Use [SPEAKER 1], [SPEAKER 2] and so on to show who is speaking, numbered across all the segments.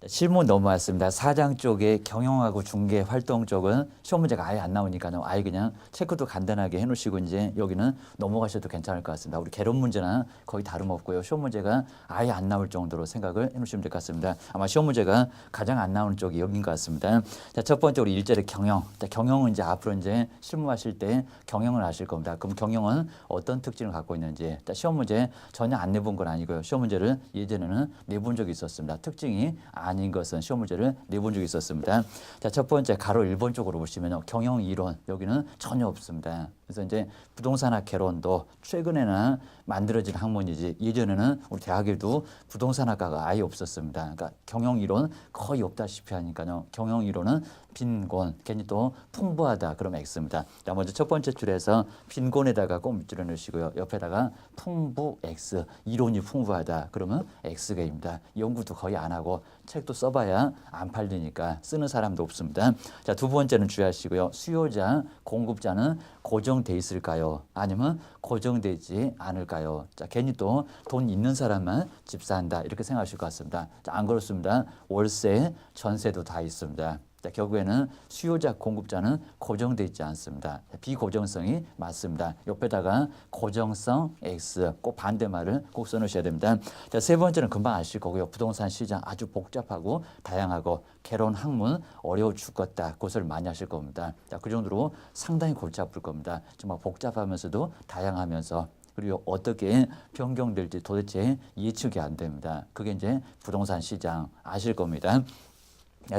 [SPEAKER 1] 실무 넘어왔습니다. 사장 쪽에 경영하고 중개 활동 쪽은 시험 문제가 아예 안 나오니까요. 아예 그냥 체크도 간단하게 해놓으시고 이제 여기는 넘어가셔도 괜찮을 것 같습니다. 우리 개론 문제나 거의 다름없고요. 시험 문제가 아예 안 나올 정도로 생각을 해놓으시면 될 것 같습니다. 아마 시험 문제가 가장 안 나오는 쪽이 여긴 것 같습니다. 자, 첫 번째 우리 일절의 경영. 자, 경영은 이제 앞으로 이제 실무하실 때 경영을 하실 겁니다. 그럼 경영은 어떤 특징을 갖고 있는지. 자, 시험 문제 전혀 안 내본 건 아니고요. 시험 문제를 예전에는 내본 적이 있었습니다. 특징이 아닌 것은 시험 문제를 내본 적이 있었습니다. 자, 첫 번째 가로 1번 쪽으로 보시면 경영 이론 여기는 전혀 없습니다. 그래서 이제 부동산학 개론도 최근에는 만들어진 학문이지 예전에는 우리 대학에도 부동산학과가 아예 없었습니다. 그러니까 경영 이론 거의 없다시피 하니까요. 경영 이론은 빈곤, 괜히 또 풍부하다 그러면 X입니다. 자, 먼저 첫 번째 줄에서 빈곤에다가 꼭 밑줄여 넣으시고요. 옆에다가 풍부 X, 이론이 풍부하다 그러면 X가입니다. 연구도 거의 안 하고 책도 써봐야 안 팔리니까 쓰는 사람도 없습니다. 자, 두 번째는 주의하시고요. 수요자, 공급자는 고정돼 있을까요? 아니면 고정되지 않을까요? 자, 괜히 또 돈 있는 사람만 집 산다 이렇게 생각하실 것 같습니다. 자, 안 그렇습니다. 월세, 전세도 다 있습니다. 자, 결국에는 수요자, 공급자는 고정되어 있지 않습니다. 비고정성이 맞습니다. 옆에다가 고정성 X, 꼭 반대말을 꼭 써놓으셔야 됩니다. 자, 세 번째는 금방 아실 거고요. 부동산 시장 아주 복잡하고 다양하고 개론 학문 어려워 죽겠다. 그것을 많이 하실 겁니다. 자, 그 정도로 상당히 골치 아플 겁니다. 정말 복잡하면서도 다양하면서 그리고 어떻게 변경될지 도대체 예측이 안 됩니다. 그게 이제 부동산 시장 아실 겁니다.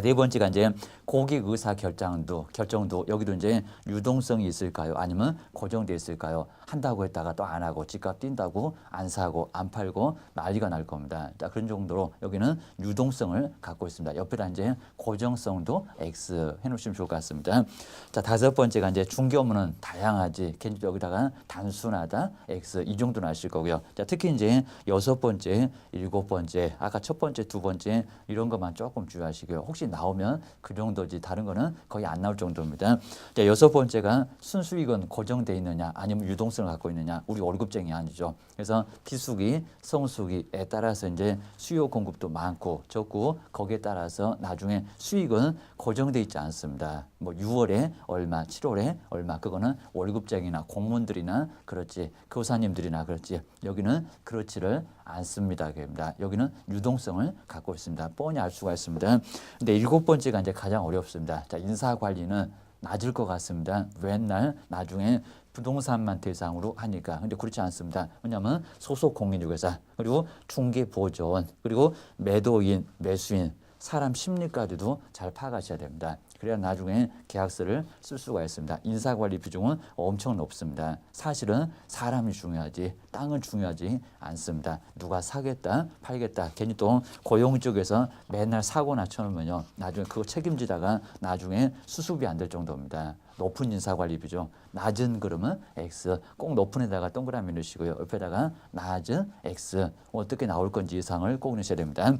[SPEAKER 1] 네 번째가 이제 고객 의사 결정도 여기도 이제 유동성이 있을까요? 아니면 고정돼 있을까요? 한다고 했다가 또 안 하고 집값 뛴다고 안 사고 안 팔고 난리가 날 겁니다. 자, 그런 정도로 여기는 유동성을 갖고 있습니다. 옆에다 이제 고정성도 X 해놓으시면 좋을 것 같습니다. 자, 다섯 번째가 이제 중개 업무는 다양하지. 여기다가 단순하다 X 이 정도는 아실 거고요. 자, 특히 이제 여섯 번째, 일곱 번째, 아까 첫 번째, 두 번째 이런 것만 조금 주의하시고요. 혹시 나오면 그 정도지 다른 거는 거의 안 나올 정도입니다. 자, 여섯 번째가 순수익은 고정돼 있느냐 아니면 유동성을 갖고 있느냐. 우리 월급쟁이 아니죠. 그래서 비수기, 성수기에 따라서 이제 수요 공급도 많고 적고 거기에 따라서 나중에 수익은 고정돼 있지 않습니다. 뭐 6월에 얼마, 7월에 얼마 그거는 월급쟁이나 공무원들이나 그렇지 교사님들이나 그렇지 여기는 그렇지를 않습니다. 여기는 유동성을 갖고 있습니다. 뻔히 알 수가 있습니다. 근데 일곱 번째가 이제 가장 어렵습니다. 자, 인사 관리는 낮을 것 같습니다. 맨날 나중에 부동산만 대상으로 하니까. 근데 그렇지 않습니다. 왜냐하면 소속 공인중개사 그리고 중개보조원 그리고 매도인, 매수인 사람 심리까지도 잘 파악하셔야 됩니다. 그래야 나중에 계약서를 쓸 수가 있습니다. 인사관리 비중은 엄청 높습니다. 사실은 사람이 중요하지 땅은 중요하지 않습니다. 누가 사겠다 팔겠다 괜히 또 고용 쪽에서 맨날 사고나 쳐놓으면요 나중에 그거 책임지다가 나중에 수습이 안 될 정도입니다. 높은 인사관리 비중 낮은 그러면 X 꼭 높은 에다가 동그라미 넣으시고요. 옆에다가 낮은 X 어떻게 나올 건지 예상을 꼭 넣으셔야 됩니다.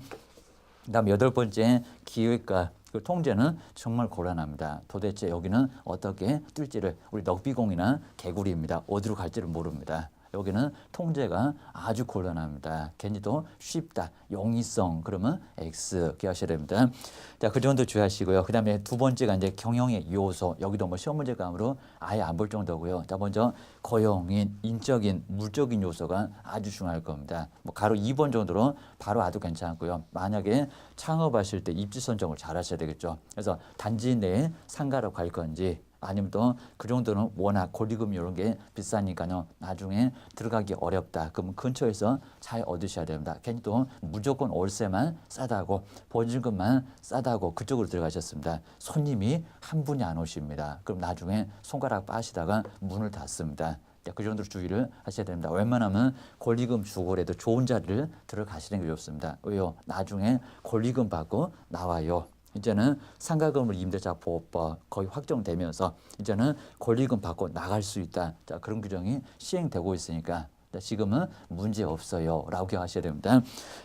[SPEAKER 1] 그다음 여덟 번째 기획과 그 통제는 정말 곤란합니다. 도대체 여기는 어떻게 뜰지를 우리 넉비공이나 개구리입니다. 어디로 갈지를 모릅니다. 여기는 통제가 아주 곤란합니다. 괜히 또 쉽다. 용이성 그러면 X 기하셔야 됩니다. 자, 그 정도 주의하시고요. 그 다음에 두 번째가 이제 경영의 요소. 여기도 뭐 시험 문제감으로 아예 안 볼 정도고요. 자, 먼저 고용인, 인적인, 물적인 요소가 아주 중요할 겁니다. 뭐 가로 2번 정도로 바로 와도 괜찮고요. 만약에 창업하실 때 입지 선정을 잘 하셔야 되겠죠. 그래서 단지 내에 상가로 갈 건지 아니면 또 그 정도는 워낙 권리금 이런 게 비싸니까요. 나중에 들어가기 어렵다. 그러면 근처에서 잘 얻으셔야 됩니다. 괜히 또 무조건 월세만 싸다고 보증금만 싸다고 그쪽으로 들어가셨습니다. 손님이 한 분이 안 오십니다. 그럼 나중에 손가락 빠시다가 문을 닫습니다. 그 정도로 주의를 하셔야 됩니다. 웬만하면 권리금 주고라도 좋은 자리를 들어가시는 게 좋습니다. 왜요? 나중에 권리금 받고 나와요. 이제는 상가건물 임대차 보호법 거의 확정되면서 이제는 권리금 받고 나갈 수 있다. 자, 그런 규정이 시행되고 있으니까 지금은 문제 없어요 라고 하셔야 됩니다.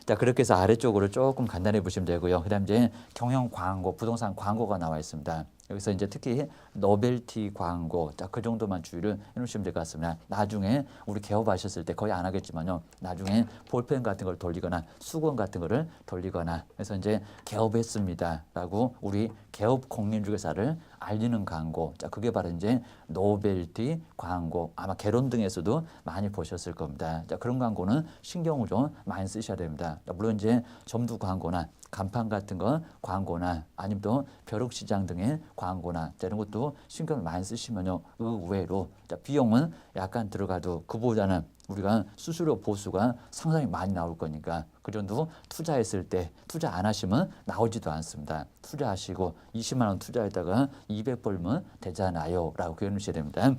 [SPEAKER 1] 자, 그렇게 해서 아래쪽으로 조금 간단히 보시면 되고요. 그 다음 이제 경영 광고, 부동산 광고가 나와 있습니다. 여기서 이제 특히 노벨티 광고, 자, 그 정도만 주의를 해놓으시면 될 것 같습니다. 나중에 우리 개업하셨을 때 거의 안 하겠지만요. 나중에 볼펜 같은 걸 돌리거나 수건 같은 거를 돌리거나 해서 이제 개업했습니다라고 우리 개업 공인중개사를 알리는 광고. 자, 그게 바로 이제 노벨티 광고. 아마 개론 등에서도 많이 보셨을 겁니다. 자, 그런 광고는 신경을 좀 많이 쓰셔야 됩니다. 자, 물론 이제 점두 광고나 간판 같은 거 광고나 아니면 또 벼룩시장 등의 광고나 이런 것도 신경을 많이 쓰시면요. 의외로 비용은 약간 들어가도 그보다는 우리가 수수료 보수가 상당히 많이 나올 거니까 그 정도 투자했을 때 투자 안 하시면 나오지도 않습니다. 투자하시고 20만 원 투자했다가 200 벌면 되잖아요 라고 표현을 하셔야 됩니다.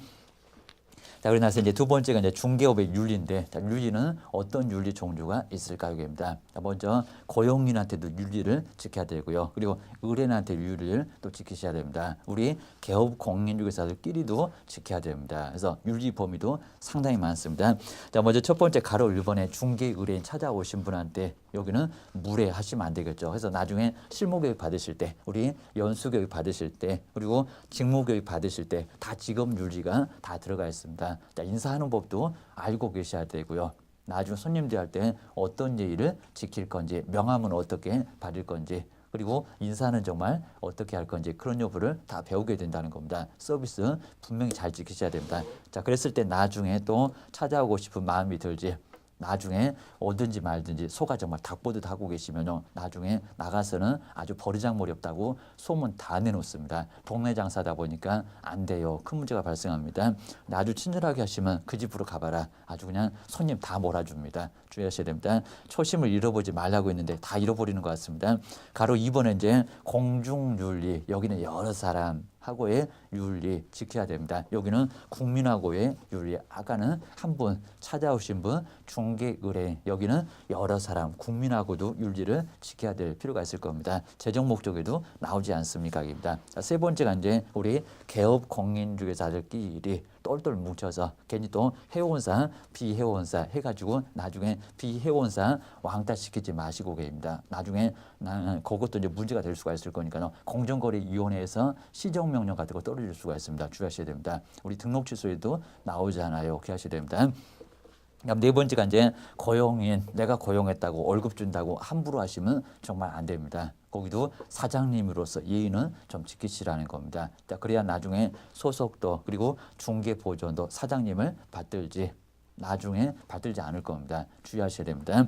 [SPEAKER 1] 자, 그러고 나서 이제 두 번째가 이제 중개업의 윤리인데, 자, 윤리는 어떤 윤리 종류가 있을까요? 입니다. 먼저 고용인한테도 윤리를 지켜야 되고요. 그리고 의뢰인한테 윤리를 또 지키셔야 됩니다. 우리 개업 공인중개사들끼리도 지켜야 됩니다. 그래서 윤리 범위도 상당히 많습니다. 자, 먼저 첫 번째 가로 1번에 중개 의뢰인 찾아오신 분한테 여기는 무례하시면 안 되겠죠. 그래서 나중에 실무교육 받으실 때, 우리 연수교육 받으실 때, 그리고 직무교육 받으실 때 다 직업윤리가 다 들어가 있습니다. 자, 인사하는 법도 알고 계셔야 되고요. 나중에 손님 대할 때 어떤 예의를 지킬 건지, 명함은 어떻게 받을 건지, 그리고 인사는 정말 어떻게 할 건지 그런 여부를 다 배우게 된다는 겁니다. 서비스 분명히 잘 지키셔야 됩니다. 자, 그랬을 때 나중에 또 찾아오고 싶은 마음이 들지, 나중에 오든지 말든지 소가 정말 닭보듯 하고 계시면요. 나중에 나가서는 아주 버리장머리 없다고 소문 다 내놓습니다. 동네 장사다 보니까 안 돼요. 큰 문제가 발생합니다. 아주 친절하게 하시면 그 집으로 가봐라. 아주 그냥 손님 다 몰아줍니다. 주의하셔야 됩니다. 초심을 잃어보지 말라고 했는데 다 잃어버리는 것 같습니다. 가로 2번은 이제 공중윤리. 여기는 여러 사람 하고의 윤리 지켜야 됩니다. 여기는 국민하고의 윤리. 아까는 한 분 찾아오신 분 중개 의뢰인. 여기는 여러 사람 국민하고도 윤리를 지켜야 될 필요가 있을 겁니다. 재정 목적에도 나오지 않습니까? 입니다. 세 번째가 이제 우리 개업 공인중개사들끼리 똘똘 뭉쳐서 괜히 또 회원사, 비회원사 해가지고 나중에 비회원사 왕따시키지 마시고 계십니다. 나중에 그것도 이제 문제가 될 수가 있을 거니까요. 공정거래위원회에서 시정명령 같은 거 떨어질 수가 있습니다. 주의하셔야 됩니다. 우리 등록 취소에도 나오잖아요. 기하셔야 됩니다. 그럼 네 번째가 이제 고용인, 내가 고용했다고 월급 준다고 함부로 하시면 정말 안 됩니다. 거기도 사장님으로서 예의는 좀 지키시라는 겁니다. 자, 그래야 나중에 소속도 그리고 중개 보존도 사장님을 받들지 나중에 받들지 않을 겁니다. 주의하셔야 됩니다.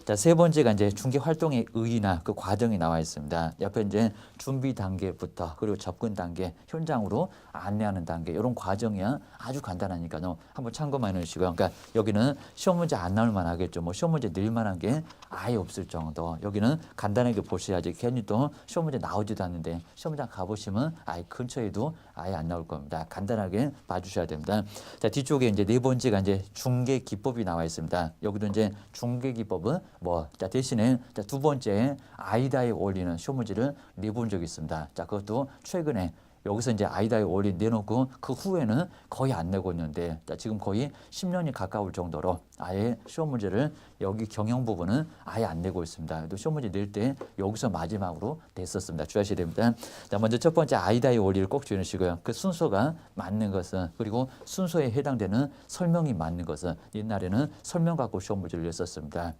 [SPEAKER 1] 자, 세 번째가 이제 중개 활동의 의의나 그 과정이 나와 있습니다. 옆에 이제 준비 단계부터 그리고 접근 단계, 현장으로 안내하는 단계 이런 과정이야 아주 간단하니까요. 한번 참고만 해주시고요. 그러니까 여기는 시험 문제 안 나올 만하겠죠. 뭐 시험 문제 늘 만한 게 아예 없을 정도. 여기는 간단하게 보셔야지. 괜히 또 시험 문제 나오지도 않는데 시험장 가보시면 아예 근처에도 아예 안 나올 겁니다. 간단하게 봐주셔야 됩니다. 자, 뒤쪽에 이제 네 번째가 이제 중개 기법이 나와 있습니다. 여기도 이제 중개 기법은 자, 대신에 자, 두 번째 아이다에 올리는 시험 문제를 내본 적이 있습니다. 자, 그것도 최근에 여기서 이제 아이다에 올리 내놓고 그 후에는 거의 안 내고 있는데 자, 지금 거의 10년이 가까울 정도로 아예 시험 문제를 여기 경영 부분은 아예 안 내고 있습니다. 또 시험 문제 낼 때 여기서 마지막으로 냈었습니다. 주의하셔야 됩니다. 자, 먼저 첫 번째 아이다에 올리를 꼭 주의하시고요. 그 순서가 맞는 것은 그리고 순서에 해당되는 설명이 맞는 것은 옛날에는 설명 갖고 시험 문제를 냈었습니다.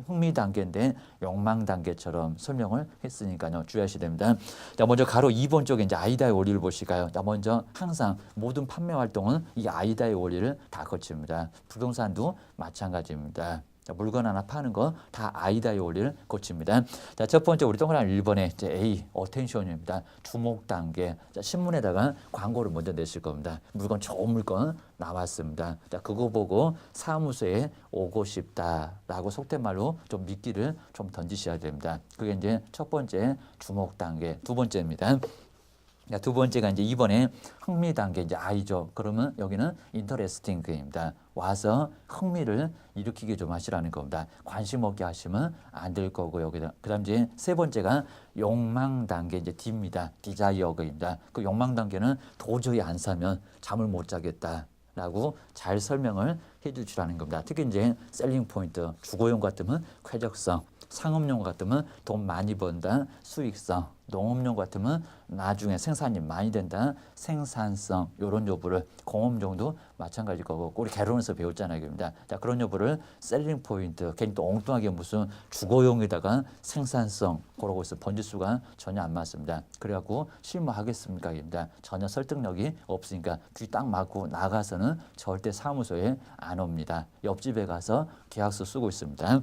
[SPEAKER 1] 흥미 단계인데 욕망 단계처럼 설명을 했으니까요. 주의하셔야 됩니다. 자, 먼저 가로 2번 쪽에 이제 아이다의 원리를 보실까요? 자, 먼저 항상 모든 판매 활동은 이 아이다의 원리를 다 거칩니다. 부동산도 마찬가지입니다. 자, 물건 하나 파는 건 다 아이다의 원리를 거칩니다. 자, 첫 번째 우리 동그라미 1번에 이제 A, 어텐션입니다. 주목 단계. 자, 신문에다가 광고를 먼저 내실 겁니다. 물건 좋은 물건 나왔습니다. 자, 그거 보고 사무소에 오고 싶다라고 속된 말로 좀 미끼를 좀 던지셔야 됩니다. 그게 이제 첫 번째 주목 단계. 두 번째입니다. 두 번째가 이제 2번에 흥미 단계 이제 I죠. 그러면 여기는 인터레스팅입니다. 와서 흥미를 일으키게 좀 하시라는 겁니다. 관심 없게 하시면 안 될 거고 여기다. 그다음 이제 세 번째가 욕망 단계 이제 D입니다. 디자이어입니다. 그 욕망 단계는 도저히 안 사면 잠을 못 자겠다. 라고 잘 설명을 해주시라는 겁니다. 특히 이제 셀링 포인트, 주거용 같으면 쾌적성, 상업용 같으면 돈 많이 번다, 수익성, 농업용 같으면 나중에 생산이 많이 된다, 생산성, 이런 여부를 공업용도 마찬가지일 거고, 우리 개론에서 배웠잖아요. 그럽니다. 자, 그런 여부를 셀링 포인트, 괜히 또 엉뚱하게 무슨 주거용에다가 생산성, 그러고 있어 번지수가 전혀 안 맞습니다. 그래갖고 실무하겠습니까? 입니다. 전혀 설득력이 없으니까 귀 딱 막고 나가서는 절대 사무소에 안 옵니다. 옆집에 가서 계약서 쓰고 있습니다.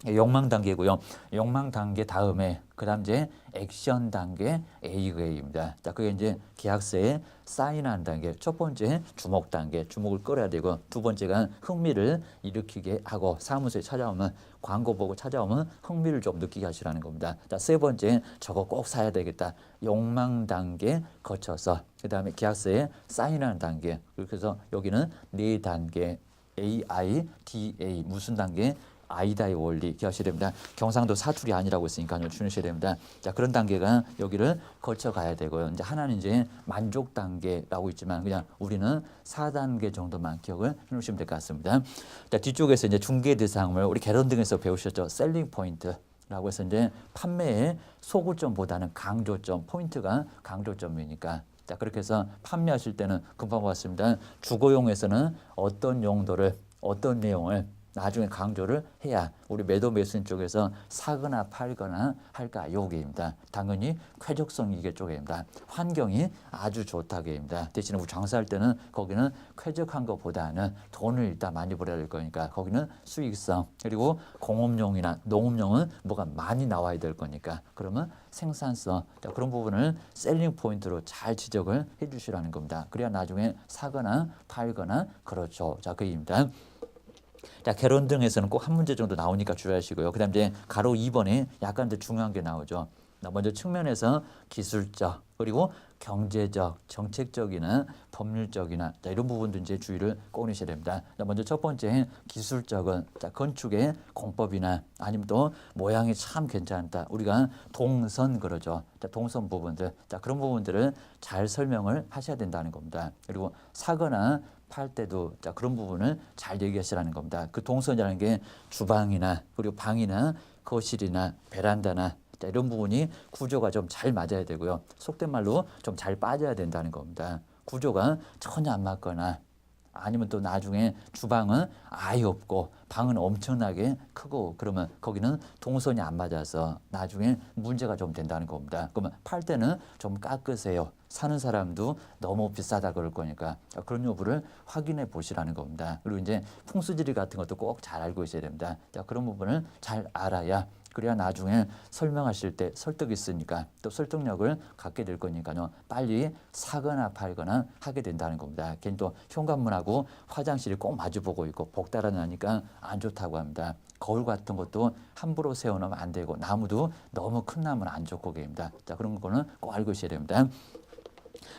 [SPEAKER 1] 욕망 단계고요. 욕망 단계 다음에 그다음 이제 액션 단계 A입니다. 자, 그게 이제 계약서에 사인하는 단계. 첫 번째 주목 단계, 주목을 끌어야 되고, 두 번째가 흥미를 일으키게 하고, 사무소에 찾아오면 광고 보고 찾아오면 흥미를 좀 느끼게 하시라는 겁니다. 자, 세 번째 저거 꼭 사야 되겠다. 욕망 단계 거쳐서 그다음에 계약서에 사인하는 단계. 그래서 여기는 네 단계 AIDA 무슨 단계? 아이다의 원리 기억하셔야 됩니다. 경상도 사투리 아니라고 했으니까요. 주셔야 됩니다. 자, 그런 단계가 여기를 거쳐 가야 되고요. 이제 하나는 이제 만족 단계라고 있지만 그냥 우리는 4단계 정도만 기억을 해 놓으시면 될 것 같습니다. 자, 뒤쪽에서 이제 중개 대상을 우리 개론 등에서 배우셨죠. 셀링 포인트라고 해서 이제 판매의 소구점보다는 강조점, 포인트가 강조점이니까. 자, 그렇게 해서 판매하실 때는 금방 봤습니다. 주거용에서는 어떤 용도를, 어떤 내용을 나중에 강조를 해야 우리 매도 매수인 쪽에서 사거나 팔거나 할까 요게입니다. 당연히 쾌적성 이게 쪽입니다. 환경이 아주 좋다게입니다. 대신에 우리 장사할 때는 거기는 쾌적한 것보다는 돈을 일단 많이 벌어야 될 거니까 거기는 수익성, 그리고 공업용이나 농업용은 뭐가 많이 나와야 될 거니까 그러면 생산성, 자, 그런 부분을 셀링 포인트로 잘 지적을 해 주시라는 겁니다. 그래야 나중에 사거나 팔거나 그렇죠. 자, 그입니다. 자, 개론 등에서는 꼭 한 문제 정도 나오니까 주의하시고요. 그 다음 이제 가로 2번에 약간 더 중요한 게 나오죠. 먼저 측면에서 기술적, 그리고 경제적, 정책적이나 법률적이나 자, 이런 부분도 이제 주의를 꺼내셔야 됩니다. 자, 먼저 첫 번째 기술적은 자, 건축의 공법이나 아니면 또 모양이 참 괜찮다. 우리가 동선 그러죠. 자, 동선 부분들, 자, 그런 부분들을 잘 설명을 하셔야 된다는 겁니다. 그리고 사거나 팔 때도 자, 그런 부분을 잘 얘기하시라는 겁니다. 그 동선이라는 게 주방이나 그리고 방이나 거실이나 베란다나 자, 이런 부분이 구조가 좀 잘 맞아야 되고요. 속된 말로 좀 잘 빠져야 된다는 겁니다. 구조가 전혀 안 맞거나 아니면 또 나중에 주방은 아예 없고 방은 엄청나게 크고 그러면 거기는 동선이 안 맞아서 나중에 문제가 좀 된다는 겁니다. 그러면 팔 때는 좀 깎으세요. 사는 사람도 너무 비싸다 그럴 거니까 그런 여부를 확인해 보시라는 겁니다. 그리고 이제 풍수지리 같은 것도 꼭 잘 알고 있어야 됩니다. 자, 그런 부분을 잘 알아야 그래야 나중에 설명하실 때 설득이 있으니까 또 설득력을 갖게 될 거니까요. 빨리 사거나 팔거나 하게 된다는 겁니다. 괜히 또 현관문하고 화장실이 꼭 마주보고 있고 복달아 나니까 안 좋다고 합니다. 거울 같은 것도 함부로 세워놓으면 안 되고 나무도 너무 큰 나무는 안 좋고 그럽니다. 자, 그런 거는 꼭 알고 있어야 됩니다.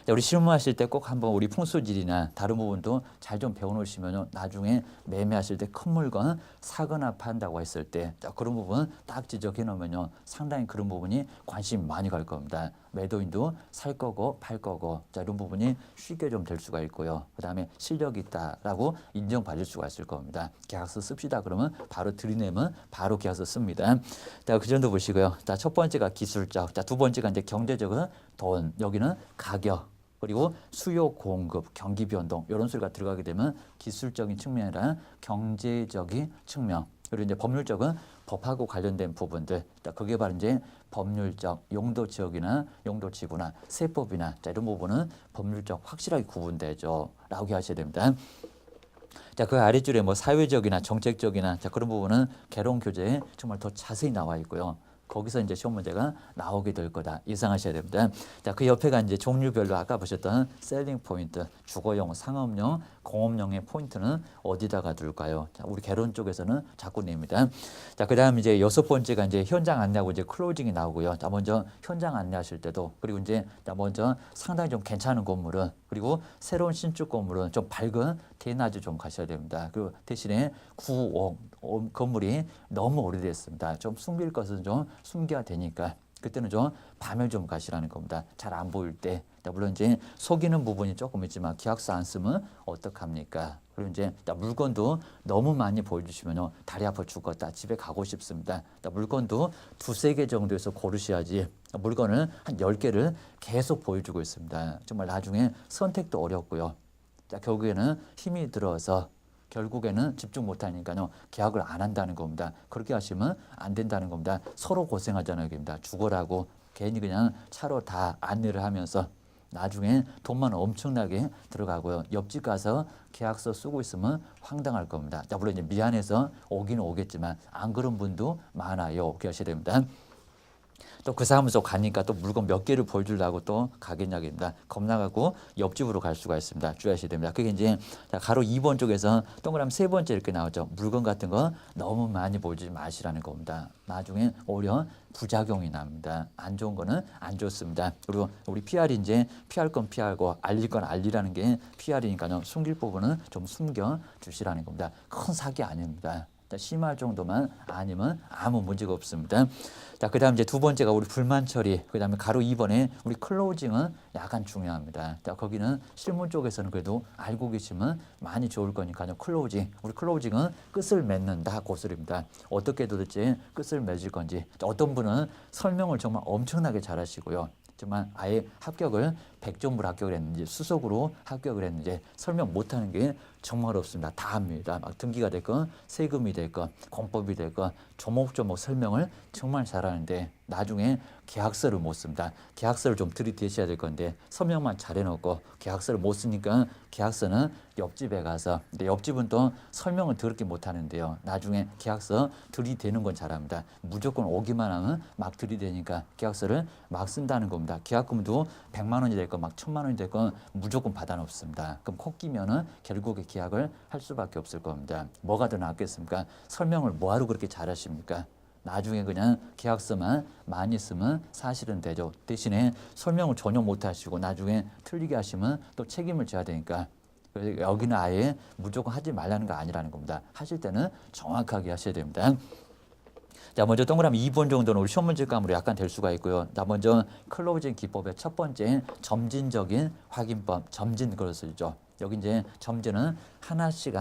[SPEAKER 1] 자, 우리 실무하실 때 꼭 한번 우리 풍수지리나 다른 부분도 잘 좀 배워놓으시면 나중에 매매하실 때 큰 물건 사거나 판다고 했을 때 자, 그런 부분 딱 지적해 놓으면요 상당히 그런 부분이 관심이 많이 갈 겁니다. 매도인도 살 거고 팔 거고 자, 이런 부분이 쉽게 좀 될 수가 있고요. 그 다음에 실력이 있다라고 인정받을 수가 있을 겁니다. 계약서 씁시다 그러면 바로 들이내면 바로 계약서 씁니다. 자, 그 정도 보시고요. 자, 첫 번째가 기술적, 자, 두 번째가 이제 경제적은 돈, 여기는 가격. 그리고 수요 공급, 경기 변동 이런 소리가 들어가게 되면 기술적인 측면이나 경제적인 측면 그리고 이제 법률적은 법하고 관련된 부분들. 자, 그게 바로 이제 법률적 용도 지역이나 용도 지구나 세법이나 자, 이런 부분은 법률적 확실하게 구분되죠. 라고 하셔야 됩니다. 자, 그 아래줄에 뭐 사회적이나 정책적이나 자, 그런 부분은 개론 교재에 정말 더 자세히 나와 있고요. 거기서 이제 시험 문제가 나오게 될 거다 예상하셔야 됩니다. 자, 그 옆에가 이제 종류별로 아까 보셨던 셀링 포인트, 주거용, 상업용, 공업용의 포인트는 어디다가 둘까요? 자, 우리 개론 쪽에서는 자꾸 냅니다. 자, 그다음 이제 여섯 번째가 이제 현장 안내하고 이제 클로징이 나오고요. 자, 먼저 현장 안내하실 때도 그리고 이제 자, 먼저 상당히 좀 괜찮은 건물은 그리고 새로운 신축 건물은 좀 밝은 대낮에 좀 가셔야 됩니다. 그리고 대신에 구옥 건물이 너무 오래됐습니다. 좀 숨길 것은 좀 숨겨야 되니까 그때는 좀 밤에 좀 가시라는 겁니다. 잘 안 보일 때 물론 이제 속이는 부분이 조금 있지만 계약서 안 쓰면 어떡합니까? 그리고 이제 물건도 너무 많이 보여주시면요 다리 아파 죽겠다 집에 가고 싶습니다. 물건도 두세 개 정도에서 고르셔야지 물건을 한 10개를 계속 보여주고 있습니다. 정말 나중에 선택도 어렵고요. 결국에는 힘이 들어서 결국에는 집중 못하니까요 계약을 안 한다는 겁니다. 그렇게 하시면 안 된다는 겁니다. 서로 고생하잖아요. 겁니다. 죽어라고 괜히 그냥 차로 다 안내를 하면서 나중에 돈만 엄청나게 들어가고요. 옆집 가서 계약서 쓰고 있으면 황당할 겁니다. 물론 이제 미안해서 오기는 오겠지만 안 그런 분도 많아요. 기억하셔야 됩니다. 또 그 사무소 가니까 또 물건 몇 개를 보여주려고 또 가겠냐입니다. 겁나가고 옆집으로 갈 수가 있습니다. 주의하셔야 됩니다. 그게 이제 가로 2번 쪽에서 동그라미 3번째 이렇게 나오죠. 물건 같은 거 너무 많이 보여주지 마시라는 겁니다. 나중에 오히려 부작용이 납니다. 안 좋은 거는 안 좋습니다. 그리고 우리 PR이 이제 피할 건 피하고 알릴 건 알리라는 게 PR이니까요. 숨길 부분은 좀 숨겨 주시라는 겁니다. 큰 사기 아닙니다. 심할 정도만 아니면 아무 문제가 없습니다. 자, 그 다음 이제 두 번째가 우리 불만 처리. 그 다음에 가로 2번에 우리 클로징은 약간 중요합니다. 자, 거기는 실무 쪽에서는 그래도 알고 계시면 많이 좋을 거니까요. 클로징. 우리 클로징은 끝을 맺는다. 고슬입니다. 어떻게 도대체 끝을 맺을 건지. 자, 어떤 분은 설명을 정말 엄청나게 잘하시고요. 정말 아예 합격을 100점으로 합격을 했는지 수석으로 합격을 했는지 설명 못하는 게 정말 없습니다. 다 합니다. 막 등기가 됐건 세금이 됐건 공법이 됐건 조목조목 설명을 정말 잘하는데 나중에 계약서를 못 씁니다. 계약서를 좀 들이대셔야 될 건데 서명만 잘해놓고 계약서를 못 쓰니까 계약서는 옆집에 가서 근데 옆집은 또 설명을 더럽게 못하는데요. 나중에 계약서 들이대는 건 잘합니다. 무조건 오기만 하면 막 들이대니까 계약서를 막 쓴다는 겁니다. 계약금도 100만 원이 됐건 막 1000만 원이 됐건 무조건 받아 놓습니다. 그럼 코 끼면은 결국에 계약을 할 수밖에 없을 겁니다. 뭐가 더 낫겠습니까? 설명을 뭐하러 그렇게 잘하십니까? 나중에 그냥 계약서만 많이 쓰면 사실은 되죠. 대신에 설명을 전혀 못 하시고 나중에 틀리게 하시면 또 책임을 져야 되니까 그래서 여기는 아예 무조건 하지 말라는 거 아니라는 겁니다. 하실 때는 정확하게 하셔야 됩니다. 자, 먼저 동그라미 2번 정도는 우리 시험 문제감으로 약간 될 수가 있고요. 자, 먼저 클로징 기법의 첫 번째 점진적인 확인법, 점진 그걸 쓰죠. 여기 이제 점진은 하나씩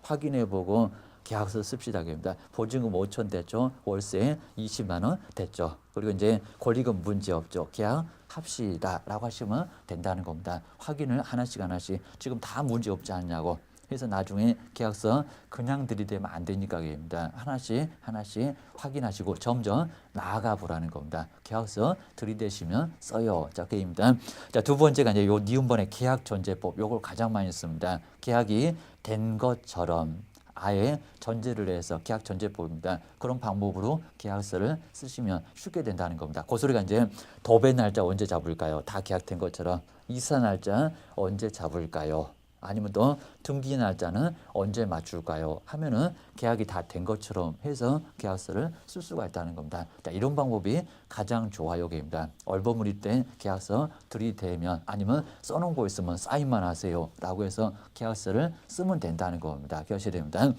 [SPEAKER 1] 확인해보고 계약서 씁시다. 입니다. 보증금 5천 됐죠. 월세 20만 원 됐죠. 그리고 이제 권리금 문제 없죠. 계약합시다 라고 하시면 된다는 겁니다. 확인을 하나씩 지금 다 문제 없지 않냐고. 그래서 나중에 계약서 그냥 들이대면 안 되니까 입니다. 하나씩 확인하시고 점점 나아가 보라는 겁니다. 계약서 들이대시면 써요. 자, 그입니다. 자, 두 번째가 이제 요 니은번의 계약 전제법. 요걸 가장 많이 씁니다. 계약이 된 것처럼 아예 전제를 해서 계약 전제법입니다. 그런 방법으로 계약서를 쓰시면 쉽게 된다는 겁니다. 그 소리가 이제 도배 날짜 언제 잡을까요? 다 계약된 것처럼 이사 날짜 언제 잡을까요? 아니면 또 등기 날짜는 언제 맞출까요? 하면은 계약이 다 된 것처럼 해서 계약서를 쓸 수가 있다는 겁니다. 자, 이런 방법이 가장 좋아요. 입니다. 얼버무릴 때 계약서 들이대면 아니면 써놓은 거 있으면 사인만 하세요. 라고 해서 계약서를 쓰면 된다는 겁니다. 기억하셔야 됩니다.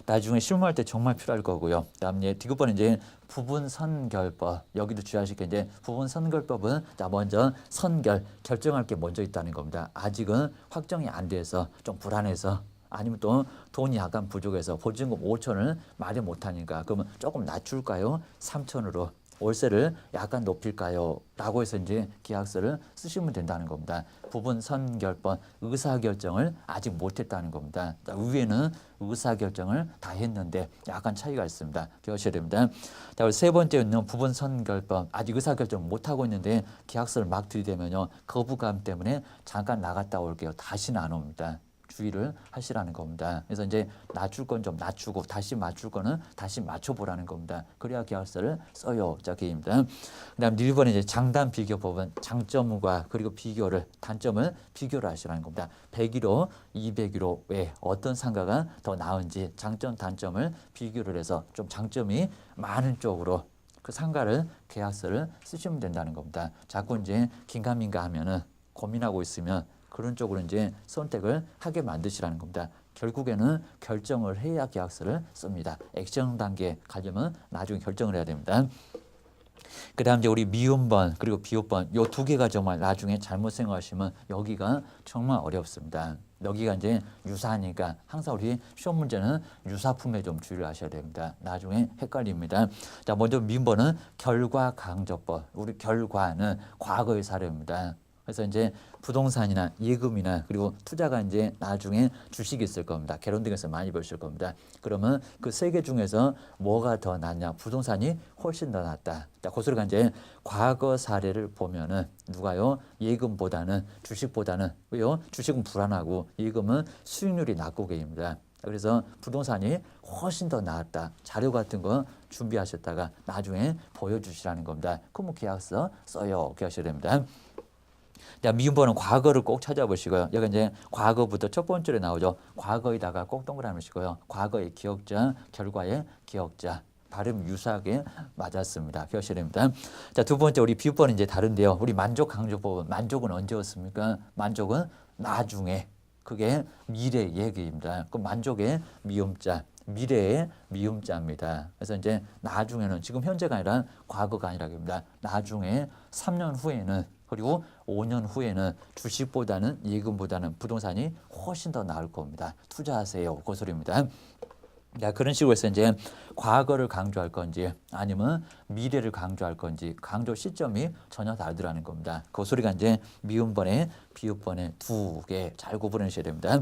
[SPEAKER 1] 나중에 실무할 때 정말 필요할 거고요. 다음에 디귿번은 이제 부분 선결법. 여기도 주의하실 게 이제 부분 선결법은 자 먼저 선결 결정할 게 먼저 있다는 겁니다. 아직은 확정이 안 돼서 좀 불안해서 아니면 또 돈이 약간 부족해서 보증금 5천을 마련 못하니까 그러면 조금 낮출까요? 3천으로. 월세를 약간 높일까요? 라고 해서 이제 계약서를 쓰시면 된다는 겁니다. 부분 선결법 의사결정을 아직 못했다는 겁니다. 위에는 의사결정을 다 했는데 약간 차이가 있습니다. 기억하셔야 됩니다. 자, 세 번째는 부분 선결법 아직 의사결정 못하고 있는데 계약서를 막 들이대면요. 거부감 때문에 잠깐 나갔다 올게요. 다시는 안 옵니다. 주의를 하시라는 겁니다. 그래서 이제 낮출 건 좀 낮추고 다시 맞출 거는 다시 맞춰보라는 겁니다. 그래야 계약서를 써요. 자, 그입니다. 그다음 1번에 이제 장단 비교법은 장점과 그리고 비교를 단점을 비교를 하시라는 겁니다. 101호, 201호 왜 어떤 상가가 더 나은지 장점 단점을 비교를 해서 좀 장점이 많은 쪽으로 그 상가를 계약서를 쓰시면 된다는 겁니다. 자꾸 이제 긴가민가 하면은 고민하고 있으면 그런 쪽으로 이제 선택을 하게 만드시라는 겁니다. 결국에는 결정을 해야 계약서를 씁니다. 액션 단계 가려면 나중에 결정을 해야 됩니다. 그다음 이제 우리 미음번 그리고 비읍번 요 두 개가 정말 나중에 잘못 생각하시면 여기가 정말 어렵습니다. 여기가 이제 유사하니까 항상 우리 시험 문제는 유사품에 좀 주의를 하셔야 됩니다. 나중에 헷갈립니다. 자, 먼저 미음번은 결과 강조법. 우리 결과는 과거의 사례입니다. 그래서 이제 부동산이나 예금이나 그리고 투자가 이제 나중에 주식이 있을 겁니다. 개론 등에서 많이 보실 겁니다. 그러면 그 세 개 중에서 뭐가 더 낫냐? 부동산이 훨씬 더 낫다. 자, 그 소리가 이제 과거 사례를 보면은 누가요? 예금보다는 주식보다는 왜요? 주식은 불안하고 예금은 수익률이 낮고 계십니다. 그래서 부동산이 훨씬 더 나았다. 자료 같은 거 준비하셨다가 나중에 보여주시라는 겁니다. 그럼 계약서 써요. 이렇게 하셔야 됩니다. 자, 미음번은 과거를 꼭 찾아보시고요. 여기 이제 과거부터 첫 번째로 나오죠. 과거에다가 꼭 동그라미 시고요. 과거의 기억자, 결과의 기억자. 발음 유사하게 맞았습니다. 기억하셔야 됩니다. 자, 두 번째 우리 비읍번은 이제 다른데요. 우리 만족 강조법은 만족은 언제였습니까? 만족은 나중에. 그게 미래 얘기입니다. 그 만족의 미음자. 미래의 미음자입니다. 그래서 이제 나중에는 지금 현재가 아니라 과거가 아니라입니다. 나중에 3년 후에는 그리고 5년 후에는 주식보다는 예금보다는 부동산이 훨씬 더 나을 겁니다. 투자하세요. 그 소리입니다. 자, 그런 식으로 해서 이제 과거를 강조할 건지 아니면 미래를 강조할 건지 강조 시점이 전혀 다르더라는 겁니다. 그 소리가 이제 미음번에 비읍번에 두 개 잘 구분하셔야 됩니다.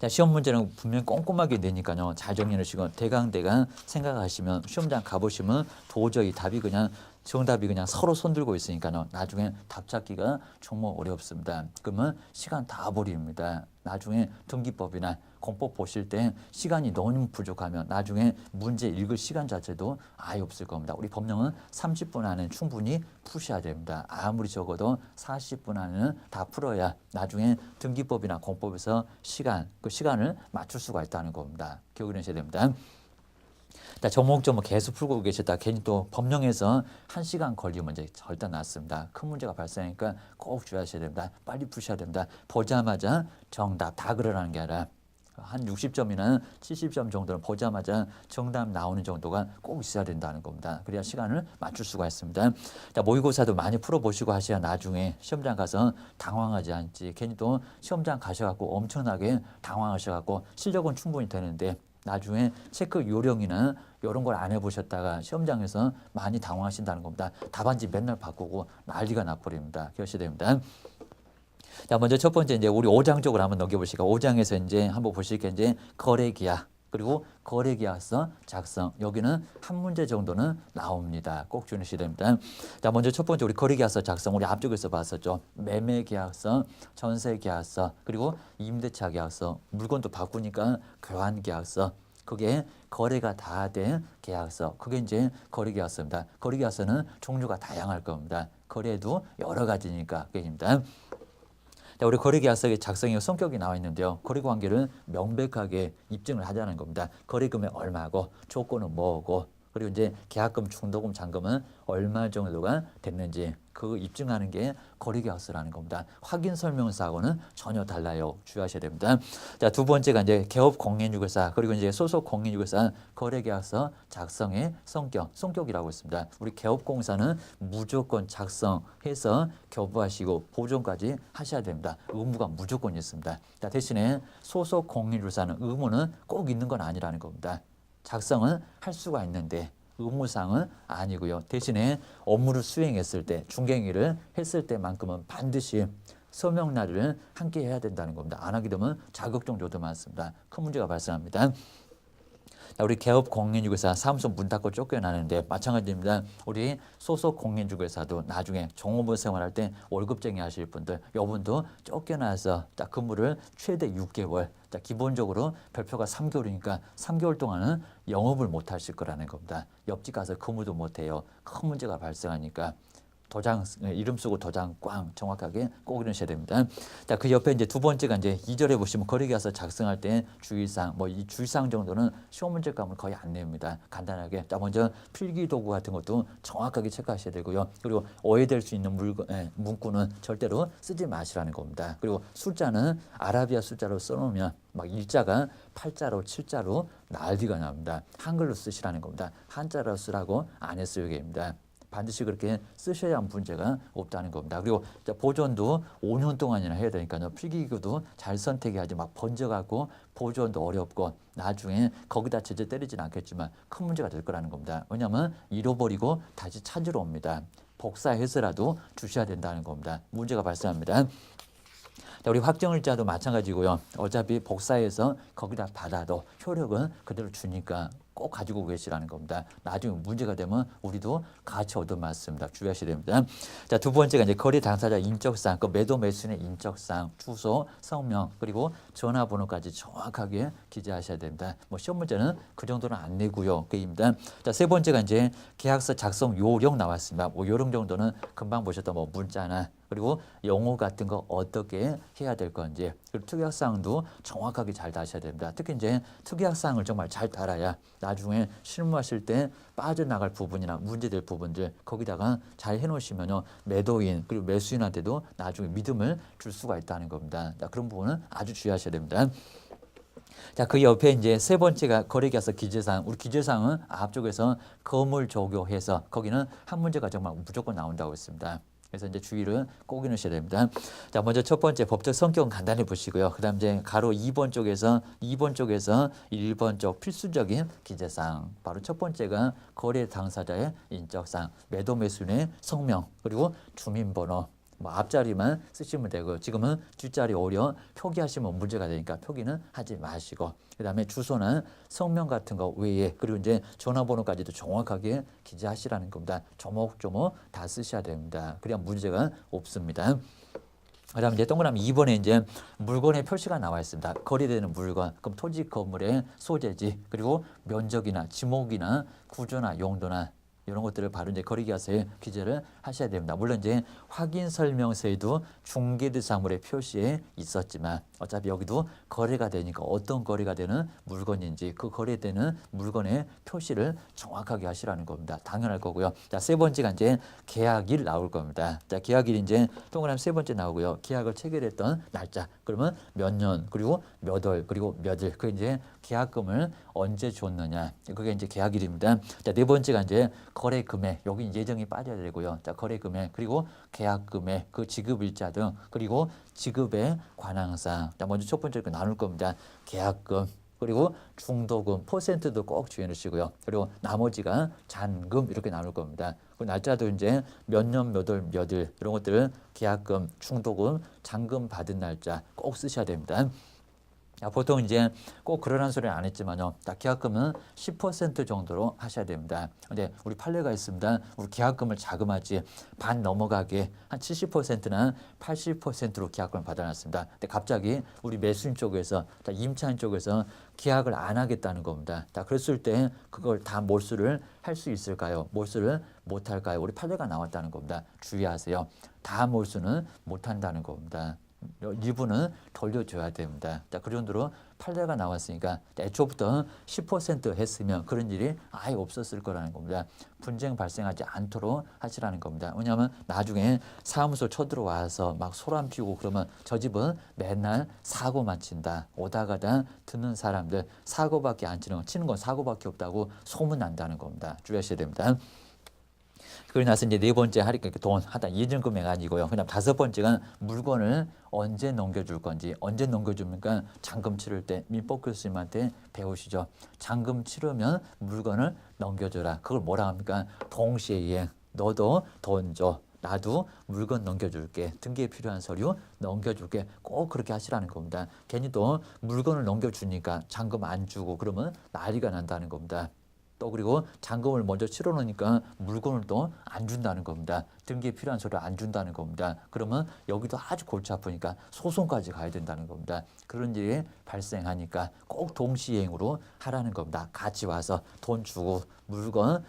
[SPEAKER 1] 자, 시험 문제는 분명 꼼꼼하게 내니까요. 잘 정리해 주시고 대강대강 생각하시면 시험장 가보시면 도저히 답이 그냥 정답이 그냥 서로 손들고 있으니까요. 나중에 답 찾기가 정말 어렵습니다. 그러면 시간 다 버립니다. 나중에 등기법이나 공법 보실 때 시간이 너무 부족하면 나중에 문제 읽을 시간 자체도 아예 없을 겁니다. 우리 법령은 30분 안에 충분히 푸셔야 됩니다. 아무리 적어도 40분 안에는 다 풀어야 나중에 등기법이나 공법에서 그 시간을 맞출 수가 있다는 겁니다. 기억을 하셔야 됩니다. 조목조목 계속 풀고 계시다 괜히 또 법령에서 1시간 걸리면 이제 절대 났습니다. 큰 문제가 발생하니까 꼭 주의하셔야 됩니다. 빨리 푸셔야 됩니다. 보자마자 정답 다 그러라는 게 아니라 한 60점이나 70점 정도는 보자마자 정답 나오는 정도가 꼭 있어야 된다는 겁니다. 그래야 시간을 맞출 수가 있습니다. 자, 모의고사도 많이 풀어보시고 하셔야 나중에 시험장 가서 당황하지 않지. 괜히 또 시험장 가셔갖고 엄청나게 당황하셔갖고 실력은 충분히 되는데 나중에 체크 요령이나 이런 걸 안 해보셨다가 시험장에서 많이 당황하신다는 겁니다. 답안지 맨날 바꾸고 난리가 나버립니다. 기억하셔야 됩니다. 자, 먼저 첫 번째 이제 우리 5장 쪽으로 한번 넘겨보시고 5장에서 이제 한번 보실 게 이제 거래계약 그리고 거래계약서 작성 여기는 한 문제 정도는 나옵니다. 꼭 주의하셔야 됩니다. 자, 먼저 첫 번째 우리 거래계약서 작성 우리 앞쪽에서 봤었죠. 매매계약서, 전세계약서 그리고 임대차계약서 물건도 바꾸니까 교환계약서 그게 거래가 다 된 계약서 그게 이제 거래계약서입니다. 거래계약서는 종류가 다양할 겁니다. 거래도 여러 가지니까 그게입니다. 자, 우리 거래계약서의 작성의 성격이 나와 있는데요. 거래관계를 명백하게 입증을 하자는 겁니다. 거래금액 얼마고 조건은 뭐고 그리고 이제 계약금, 중도금, 잔금은 얼마 정도가 됐는지 그 입증하는 게 거래계약서라는 겁니다. 확인 설명서하고는 전혀 달라요. 주의하셔야 됩니다. 자, 두 번째가 이제 개업 공인중개사 그리고 이제 소속 공인중개사 거래계약서 작성의 성격이라고 있습니다. 우리 개업공사는 무조건 작성해서 교부하시고 보존까지 하셔야 됩니다. 의무가 무조건 있습니다. 자, 대신에 소속 공인중개사는 의무는 꼭 있는 건 아니라는 겁니다. 작성은 할 수가 있는데 의무상은 아니고요. 대신에 업무를 수행했을 때 중개행위를 했을 때만큼은 반드시 서명날을 함께 해야 된다는 겁니다. 안 하게 되면 자격정지도 많습니다. 큰 문제가 발생합니다. 자, 우리 개업 공인중개사 사무소 문 닫고 쫓겨나는데 마찬가지입니다. 우리 소속 공인중개사도 나중에 종업원 생활할 때 월급쟁이 하실 분들 요분도 쫓겨나서 자, 근무를 최대 6개월 자, 기본적으로 별표가 3개월이니까 3개월 동안은 영업을 못 하실 거라는 겁니다. 옆집 가서 근무도 못 해요. 큰 문제가 발생하니까 도장 이름 쓰고 도장 꽝 정확하게 꼭 이러셔야 됩니다. 자, 그 옆에 이제 두 번째가 이제 2절에 보시면 거래계약서 작성할 때 주의사항 뭐 이 주의사항 정도는 시험 문제감을 거의 안 냅니다. 간단하게. 자, 먼저 필기 도구 같은 것도 정확하게 체크하셔야 되고요. 그리고 오해될 수 있는 문구는 절대로 쓰지 마시라는 겁니다. 그리고 숫자는 아라비아 숫자로 써놓으면 막 일자가 8자로 7자로 난리가 납니다. 한글로 쓰시라는 겁니다. 한자로 쓰라고 안 했어요. 여기입니다. 반드시 그렇게 쓰셔야 문제가 없다는 겁니다. 그리고 보존도 5년 동안이나 해야 되니까요. 필기구도 잘 선택해야지 막 번져갖고 보존도 어렵고 나중에 거기다 제재 때리지는 않겠지만 큰 문제가 될 거라는 겁니다. 왜냐하면 잃어버리고 다시 찾으러 옵니다. 복사해서라도 주셔야 된다는 겁니다. 문제가 발생합니다. 자, 우리 확정일자도 마찬가지고요. 어차피 복사해서 거기다 받아도 효력은 그대로 주니까 꼭 가지고 계시라는 겁니다. 나중에 문제가 되면 우리도 같이 얻어맞습니다. 주의하셔야 됩니다. 자, 두 번째가 이제 거래 당사자 인적사항, 그 매도 매수인의 인적사항, 주소, 성명, 그리고 전화번호까지 정확하게 기재하셔야 됩니다. 뭐 시험 문제는 그 정도는 안 내고요. 그입니다. 자, 세 번째가 이제 계약서 작성 요령 나왔습니다. 뭐 요령 정도는 금방 보셨던 뭐 문자나 그리고 용어 같은 거 어떻게 해야 될 건지, 그리고 특약사항도 정확하게 잘 다셔야 됩니다. 특히 이제 특약사항을 정말 잘 달아야 나중에 실무하실 때 빠져나갈 부분이나 문제될 부분들 거기다가 잘 해놓으시면요, 매도인 그리고 매수인한테도 나중에 믿음을 줄 수가 있다는 겁니다. 자, 그런 부분은 아주 주의하셔야 됩니다. 자, 그 옆에 이제 세 번째가 거래계약서 기재사항. 우리 기재사항은 앞쪽에서 거물 조교해서 거기는 한 문제가 정말 무조건 나온다고 했습니다. 그래서 이제 주의를 꼭 해놓으셔야 됩니다. 자, 먼저 첫 번째 법적 성격은 간단히 보시고요. 그 다음 이제 가로 2번 쪽에서 1번 쪽 필수적인 기재사항. 바로 첫 번째가 거래 당사자의 인적사항, 매도 매수인의 성명, 그리고 주민번호. 뭐 앞자리만 쓰시면 되고, 지금은 뒷자리 오히려 표기하시면 문제가 되니까 표기는 하지 마시고, 그 다음에 주소나 성명 같은 거 외에, 그리고 이제 전화번호까지도 정확하게 기재하시라는 겁니다. 조목조목 다 쓰셔야 됩니다. 그래야 문제가 없습니다. 그 다음에 이제 동그라미 2번에 이제 물건의 표시가 나와 있습니다. 거래되는 물건, 그럼 토지 건물의 소재지, 그리고 면적이나 지목이나 구조나 용도나 이런 것들을 바로 이제 거래계약서에 기재를 하셔야 됩니다. 물론 이제 확인 설명서에도 중개대상물의 표시에 있었지만 어차피 여기도 거래가 되니까 어떤 거래가 되는 물건인지 그 거래되는 물건의 표시를 정확하게 하시라는 겁니다. 당연할 거고요. 자, 세 번째가 이제 계약일 나올 겁니다. 자, 계약일 이제 동그라미 세 번째 나오고요. 계약을 체결했던 날짜, 그러면 몇 년, 그리고 몇 월, 그리고 몇 일, 그 이제 계약금을 언제 줬느냐, 그게 이제 계약일입니다. 자, 네 번째가 이제 거래 금액, 여기 예정이 빠져야 되고요. 자, 거래 금액, 그리고 계약 금액, 그 지급 일자 등, 그리고 지급에 관한 사항. 자, 먼저 첫 번째 거 나눌 겁니다. 계약금, 그리고 중도금, 퍼센트도 꼭 주의해 주시고요. 그리고 나머지가 잔금 이렇게 나눌 겁니다. 그 날짜도 이제 몇 년, 몇 월, 몇 일 이런 것들을 계약금, 중도금, 잔금 받은 날짜 꼭 쓰셔야 됩니다. 보통 이제 꼭 그러라는 소리는 안 했지만요. 딱 계약금은 10% 정도로 하셔야 됩니다. 근데 우리 판례가 있습니다. 우리 계약금을 자금하지 반 넘어가게 한 70%나 80%로 계약금을 받아놨습니다. 근데 갑자기 우리 매수인 쪽에서, 임차인 쪽에서 계약을 안 하겠다는 겁니다. 그랬을 때 그걸 다 몰수를 할 수 있을까요? 몰수를 못 할까요? 우리 판례가 나왔다는 겁니다. 주의하세요. 다 몰수는 못 한다는 겁니다. 일부는 돌려줘야 됩니다. 자, 그 정도로 판례가 나왔으니까 애초부터 10% 했으면 그런 일이 아예 없었을 거라는 겁니다. 분쟁 발생하지 않도록 하시라는 겁니다. 왜냐하면 나중에 사무소 쳐들어와서 막 소란 피우고 그러면 저 집은 맨날 사고만 친다. 오다 가다 듣는 사람들 사고밖에 안 치는 건 사고밖에 없다고 소문난다는 겁니다. 주의하셔야 됩니다. 그러고 나서 이제 네 번째 하니까 돈 하다 예전 금액 아니고요. 그다음 다섯 번째가 물건을 언제 넘겨줄 건지, 언제 넘겨줍니까? 잔금 치를 때 민법 교수님한테 배우시죠. 잔금 치르면 물건을 넘겨줘라. 그걸 뭐라 합니까? 동시에 너도 돈 줘. 나도 물건 넘겨줄게. 등기에 필요한 서류 넘겨줄게. 꼭 그렇게 하시라는 겁니다. 괜히 또 물건을 넘겨주니까 잔금 안 주고 그러면 난리가 난다는 겁니다. 또 그리고 잔금을 먼저 치러 놓으니까 물건을 또 안 준다는 겁니다. 등기에 필요한 서류 안 준다는 겁니다. 그러면 여기도 아주 골치 아프니까 소송까지 가야 된다는 겁니다. 그런 일이 발생하니까 꼭 동시행으로 하라는 겁니다. 같이 와서 돈 주고 물건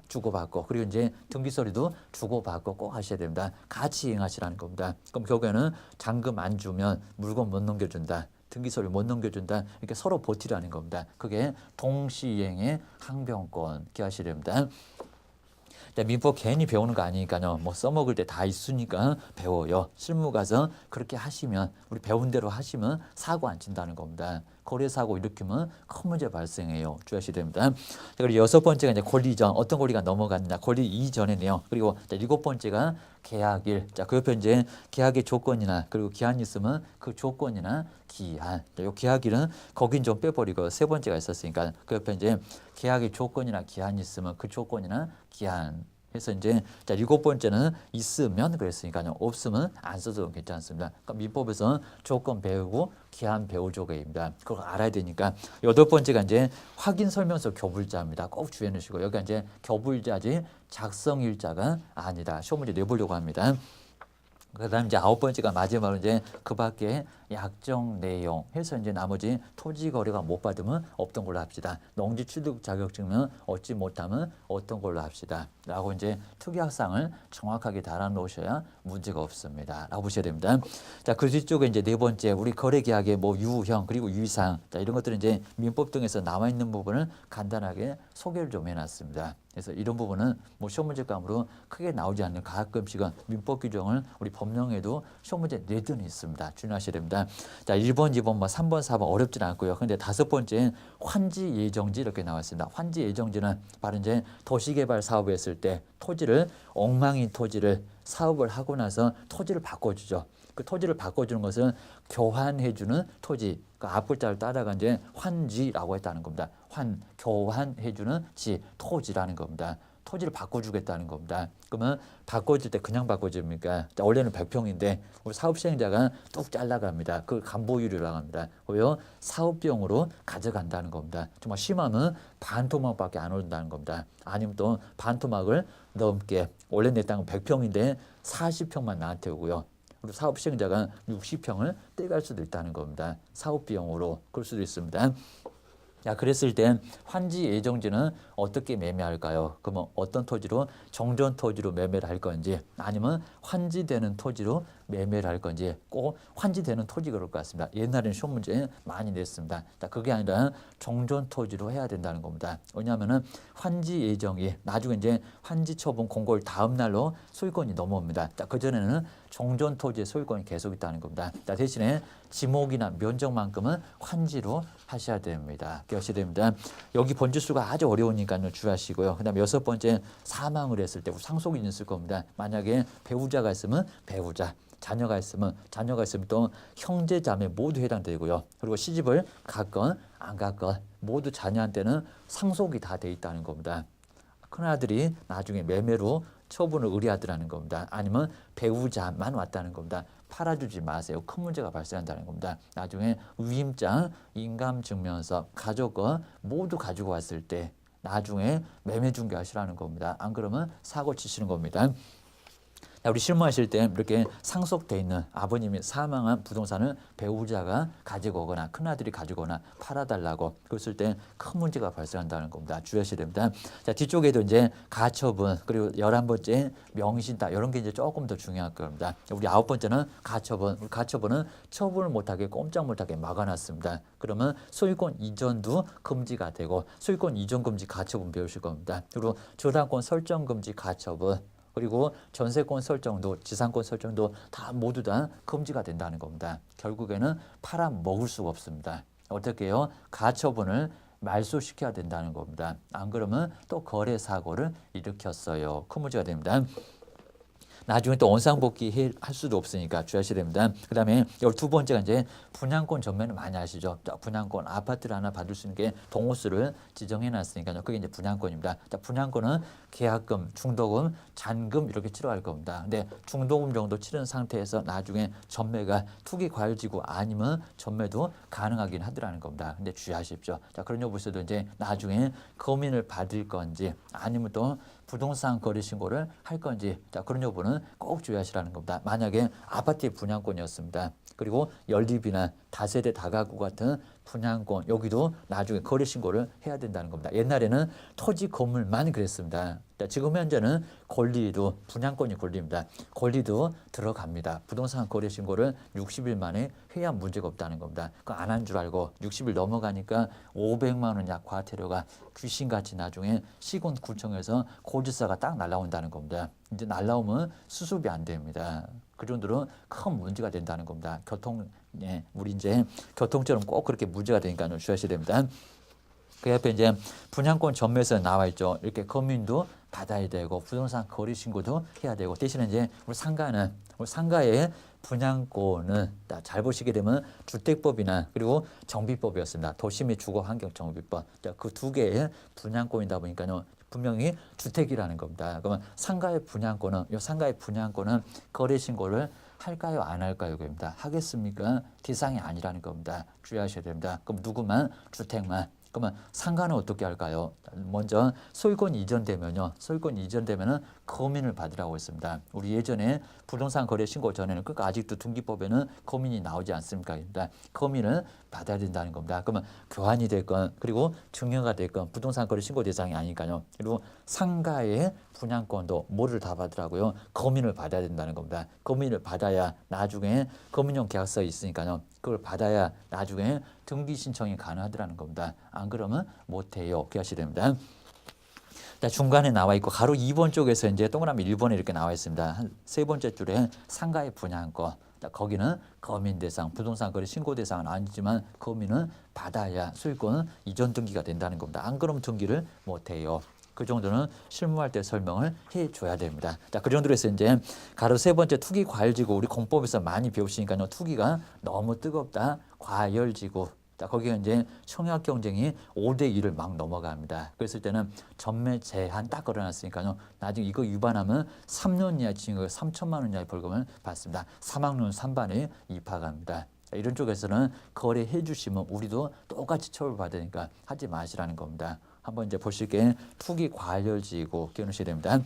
[SPEAKER 1] 주고받고 그리고 이제 등기 서류도 주고받고 꼭 하셔야 됩니다. 같이 이행하시라는 겁니다. 그럼 결국에는 잔금 안 주면 물건 못 넘겨준다. 등기서류 못 넘겨준다. 이렇게 서로 버티라는 겁니다. 그게 동시이행의 항변권 기하셔야 됩니다. 민법 괜히 배우는 거 아니니까요. 뭐 써먹을 때 다 있으니까 배워요. 실무 가서 그렇게 하시면 우리 배운 대로 하시면 사고 안 친다는 겁니다. 거래 사고 일으키면 큰 문제 발생해요. 주의하셔야 됩니다. 자, 그리고 여섯 번째가 이제 권리 이전, 어떤 권리가 넘어갔느냐, 권리 이전이네요. 그리고 자, 일곱 번째가 계약일. 자, 그 옆에 이제 계약의 조건이나 그리고 기한이 있으면 그 조건이나 기한. 자, 요 계약일은 거긴 좀 빼버리고 세 번째가 있었으니까 그 옆에 이제 계약의 조건이나 기한이 있으면 그 조건이나 기한. 해서 이제 자 일곱 번째는 있으면 그랬으니까요. 없으면 안 써도 괜찮습니다. 그러니까 민법에서는 조건 배우고 기한 배울 조개입니다. 그걸 알아야 되니까 여덟 번째가 이제 확인 설명서 교불자입니다. 꼭 주의해 주시고 여기가 이제 교불자지 작성일자가 아니다. 시험 문제 내보려고 합니다. 그다음 이제 아홉 번째가 마지막으로 이제 그 밖에 약정 내용 해서 이제 나머지 토지 거래가 못 받으면 없던 걸로 합시다. 농지 취득 자격증은 얻지 못하면 어떤 걸로 합시다. 라고 이제 특약상을 정확하게 달아 놓으셔야 문제가 없습니다. 라고 보셔야 됩니다. 자, 그 뒤쪽에 이제 네 번째 우리 거래 계약의 뭐 유형 그리고 유의사항 자, 이런 것들은 이제 민법 등에서 나와 있는 부분을 간단하게 소개를 좀 해놨습니다. 그래서 이런 부분은 뭐 시험 문제감으로 크게 나오지 않는 가끔씩은 민법 규정을 우리 법령에도 시험 문제 내드는 있습니다. 주의하셔야 됩니다. 자, 1번, 2번, 뭐 3번, 4번 어렵지는 않고요. 근데 다섯 번째 환지 예정지 이렇게 나왔습니다. 환지 예정지는 바로 이제 도시개발 사업을 했을 때 토지를 엉망인 토지를 사업을 하고 나서 토지를 바꿔주죠. 그 토지를 바꿔주는 것은 교환해주는 토지. 그 앞글자를 따라가 이제 환지라고 했다는 겁니다. 교환해주는 지, 토지라는 겁니다. 토지를 바꿔주겠다는 겁니다. 그러면 바꿔줄 때 그냥 바꿔줍니까? 원래는 100평인데 우리 사업 시행자가 뚝 잘라갑니다. 그걸 간보유료라고 합니다. 왜요? 사업비용으로 가져간다는 겁니다. 정말 심하면 반토막밖에 안 오른다는 겁니다. 아니면 또 반토막을 넘게 원래 내 땅은 100평인데 40평만 나한테 오고요. 그리고 사업 시행자가 60평을 떼갈 수도 있다는 겁니다. 사업비용으로 그럴 수도 있습니다. 자, 그랬을 땐 환지 예정지는 어떻게 매매할까요? 그러면 어떤 토지로 정전 토지로 매매를 할 건지 아니면 환지되는 토지로 매매를 할 건지 꼭 환지되는 토지 그럴 것 같습니다. 옛날에는 시험 문제 많이 냈습니다. 자, 그게 아니라 정전 토지로 해야 된다는 겁니다. 왜냐하면은 환지 예정이 나중에 이제 환지 처분 공고를 다음 날로 소유권이 넘어옵니다. 자, 그전에는 정전 토지의 소유권이 계속 있다는 겁니다. 자, 대신에 지목이나 면적만큼은 환지로 하셔야 됩니다. 기억하셔야 됩니다. 여기 번지수가 아주 어려우니까요. 주의하시고요. 그 다음에 여섯 번째 사망을 했을 때 상속인이 있을 겁니다. 만약에 배우자가 있으면 배우자, 자녀가 있으면 또 형제 자매 모두 해당되고요. 그리고 시집을 갔건 안 갔건 모두 자녀한테는 상속이 다 돼 있다는 겁니다. 큰아들이 나중에 매매로 처분을 의뢰하더라는 겁니다. 아니면 배우자만 왔다는 겁니다. 팔아주지 마세요. 큰 문제가 발생한다는 겁니다. 나중에 위임장, 인감증명서, 가족권 모두 가지고 왔을 때 나중에 매매 중개하시라는 겁니다. 안 그러면 사고 치시는 겁니다. 우리 실무하실 때 이렇게 상속돼 있는 아버님이 사망한 부동산을 배우자가 가지고 오거나 큰아들이 가지고 오거나 팔아달라고 그랬을 때 큰 문제가 발생한다는 겁니다. 주의하셔야 됩니다. 자, 뒤쪽에도 이제 가처분 그리고 11번째 명신다 이런 게 이제 조금 더 중요할 겁니다. 우리 9번째는 가처분. 우리 가처분은 처분을 못하게 꼼짝 못하게 막아놨습니다. 그러면 소유권 이전도 금지가 되고 소유권 이전 금지 가처분 배우실 겁니다. 그리고 저당권 설정 금지 가처분 그리고 전세권 설정도 지상권 설정도 다 모두 다 금지가 된다는 겁니다. 결국에는 팔아먹을 수가 없습니다. 어떻게 해요? 가처분을 말소시켜야 된다는 겁니다. 안 그러면 또 거래 사고를 일으켰어요. 큰 문제가 됩니다. 나중에 또 원상복귀 할 수도 없으니까 주의하셔야 됩니다. 그 다음에 12번째가 이제 분양권 전매는 많이 아시죠? 분양권, 아파트를 하나 받을 수 있는 게 동호수를 지정해 놨으니까요. 그게 이제 분양권입니다. 자, 분양권은 계약금, 중도금, 잔금 이렇게 치러갈 겁니다. 근데 중도금 정도 치른 상태에서 나중에 전매가 투기과열지구 아니면 전매도 가능하긴 하더라는 겁니다. 근데 주의하십시오. 자, 그런 여부에서도 이제 나중에 검인을 받을 건지 아니면 또 부동산 거래 신고를 할 건지 자, 그런 여부는 꼭 주의하시라는 겁니다. 만약에 아파트의 분양권이었습니다. 그리고 연립이나 다세대 다가구 같은 분양권 여기도 나중에 거래 신고를 해야 된다는 겁니다. 옛날에는 토지 건물만 그랬습니다. 자, 지금 현재는 권리도 분양권이 권리입니다. 권리도 들어갑니다. 부동산 거래 신고를 60일 만에 해야 문제가 없다는 겁니다. 그거 안 한 줄 알고 60일 넘어가니까 500만 원 약 과태료가 귀신같이 나중에 시군구청에서 고지서가 딱 날라온다는 겁니다. 이제 날라오면 수습이 안 됩니다. 그 정도로 큰 문제가 된다는 겁니다. 우리 이제 교통처럼 꼭 그렇게 문제가 되니까 주의하셔야 됩니다. 그 옆에 이제 분양권 전매에서 나와 있죠. 이렇게 검인도 받아야 되고 부동산 거래 신고도 해야 되고 대신에 이제 우리 상가의 분양권은 잘 보시게 되면 주택법이나 그리고 정비법이었습니다. 도시 및 주거 환경 정비법 그 두 개의 분양권이다 보니까요. 분명히 주택이라는 겁니다. 그러면 상가의 분양권은 거래 신고를 할까요? 안 할까요? 그겁니다. 하겠습니까? 대상이 아니라는 겁니다. 주의하셔야 됩니다. 그럼 누구만? 주택만. 그러면 상가는 어떻게 할까요? 먼저 소유권 이전되면은 거민을 받으라고 했습니다. 우리 예전에 부동산 거래 신고 전에는 그러니까 아직도 등기법에는 거민이 나오지 않습니까? 거민을 받아야 된다는 겁니다. 그러면 교환이 됐건 그리고 증여가 됐건 부동산 거래 신고 대상이 아니니까요. 그리고 상가의 분양권도 뭐를 다 받으라고요? 거민을 받아야 된다는 겁니다. 거민을 받아야 나중에 거민용 계약서에 있으니까요. 그걸 받아야 나중에 등기 신청이 가능하더라는 겁니다. 안 그러면 못해요. 기하셔야 됩니다. 중간에 나와 있고 가로 2번 쪽에서 이제 동그라미 1번에 이렇게 나와 있습니다. 한 세 번째 줄에 상가의 분양권. 거기는 거민 대상, 부동산 거래 신고 대상은 아니지만 거민은 받아야 소유권 이전 등기가 된다는 겁니다. 안 그러면 등기를 못해요. 그 정도는 실무할 때 설명을 해줘야 됩니다. 그 정도로 해서 이제 가로 세 번째 투기 과열지구 우리 공법에서 많이 배우시니까요. 투기가 너무 뜨겁다. 과열지구. 거기가 이제 청약 경쟁이 5대2를 막 넘어갑니다. 그랬을 때는 전매 제한 딱 걸어놨으니까요. 나중에 이거 위반하면 3년 이하 징역 3천만 원 이하의 벌금을 받습니다. 3학년 3반에 입학합니다. 이런 쪽에서는 거래해 주시면 우리도 똑같이 처벌받으니까 하지 마시라는 겁니다. 한번 이제 보실게 투기 과열지구 기억하셔야 됩니다.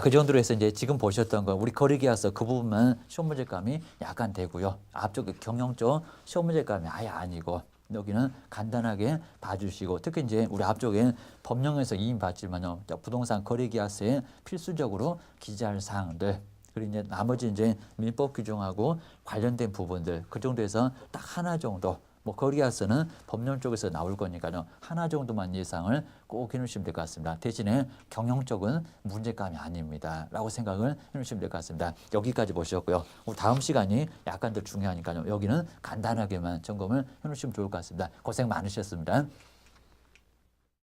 [SPEAKER 1] 그 정도로 해서 이제 지금 보셨던 거 우리 거래계약서 그 부분만 시험 문제감이 약간 되고요. 앞쪽 경영 쪽 시험 문제감이 아예 아니고 여기는 간단하게 봐주시고 특히 이제 우리 앞쪽에 법령에서 이임 받지만요. 부동산 거래계약서에 필수적으로 기재할 사항들 그리고 이제 나머지 이제 민법 규정하고 관련된 부분들 그 정도에서 딱 하나 정도 거래계약서는 법령 쪽에서 나올 거니까요. 하나 정도만 예상을 꼭 해놓으시면 될 것 같습니다. 대신에 경영 쪽은 문제감이 아닙니다. 라고 생각을 해놓으시면 될 것 같습니다. 여기까지 보셨고요. 다음 시간이 약간 더 중요하니까요. 여기는 간단하게만 점검을 해놓으시면 좋을 것 같습니다. 고생 많으셨습니다.